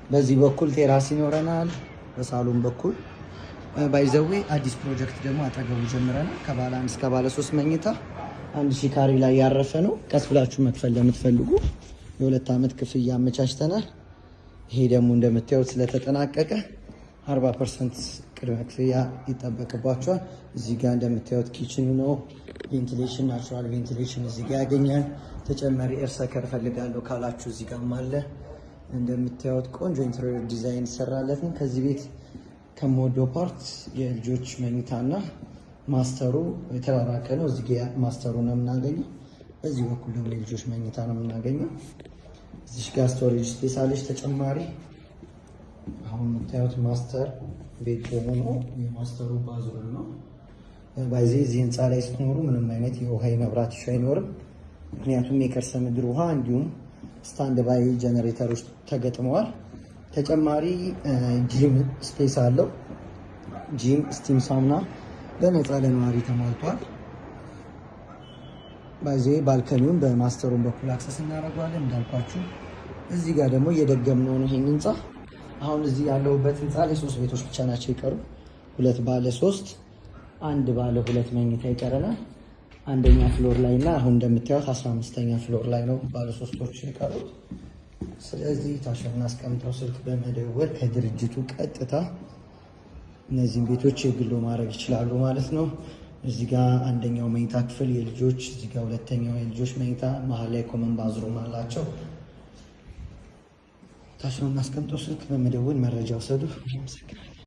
በዚህ በኩል ቴራስ ይኖረናል። በሳሎን በኩል ባይዘዌ አዲስ ፕሮጀክት ደግሞ አጠገቡ ጀምረናል። ከባለ 1 እስከ ባለ 3 መኝታ 1000 ካሬ ላይ ያረፈ ነው። ቀስ ብላችሁ መክፈል ለምትፈልጉ የ2 ዓመት ክፍያ አመቻችተናል። ይሄ ደግሞ እንደምታዩት ስለተጠናቀቀ 40% ቅድመ ክፍያ ይጠበቅባቸዋል። እዚህ ጋር እንደምታዩት ኪችኑ ነው። ቬንቲሌሽን፣ ናቹራል ቬንቲሌሽን እዚህ ጋር ያገኛል። ተጨማሪ ኤርሰከር ፈልጋለሁ ካላችሁ እዚህ ጋርም አለ። እንደምታዩት ቆንጆ ኢንተሪየር ዲዛይን ይሰራለት ነው። ከዚህ ቤት ከምወደው ፓርት የልጆች መኝታና ማስተሩ የተራራቀ ነው። እዚህ ጋር ማስተሩ ነው የምናገኘው። በዚህ በኩል ደግሞ የልጆች መኝታ ነው የምናገኘው። እዚህ ጋር ስቶሬጅ ስፔስ አለች ተጨማሪ። አሁን የምታዩት ማስተር ቤት ሆኖ የማስተሩ ባዝሩም ነው። ባይዜ እዚህ ህንፃ ላይ ስትኖሩ ምንም አይነት የውሃ የመብራት ኢሹ አይኖርም። ምክንያቱም የከርሰ ምድር ውሃ እንዲሁም ስታንድ ባይ ጀነሬተሮች ተገጥመዋል። ተጨማሪ ጂም ስፔስ አለው። ጂም፣ ስቲም ሳውና በነፃ ለነዋሪ ተሟልቷል። ባይዜ ባልከኒውን በማስተሩን በኩል አክሰስ እናደርገዋለን። እንዳልኳችሁ እዚህ ጋር ደግሞ እየደገምነው ነው ይሄን ህንፃ። አሁን እዚህ ያለሁበት ህንፃ ላይ 3 ቤቶች ብቻ ናቸው ይቀሩ። 2 ባለ 3፣ 1 ባለ 2 መኝታ ይቀረናል። አንደኛ ፍሎር ላይ እና አሁን እንደምታዩት 15ኛ ፍሎር ላይ ነው ባለ 3ቶች የቀሩት። ስለዚህ ታች እናስቀምጠው ስልክ በመደወል ከድርጅቱ ቀጥታ እነዚህን ቤቶች የግሎ ማድረግ ይችላሉ ማለት ነው። እዚህ ጋር አንደኛው መኝታ ክፍል የልጆች፣ እዚህ ጋር ሁለተኛው የልጆች መኝታ፣ መሀል ላይ ኮመን ባዝሩም አላቸው። ታች እናስቀምጠው ስልክ በመደወል መረጃ ውሰዱ።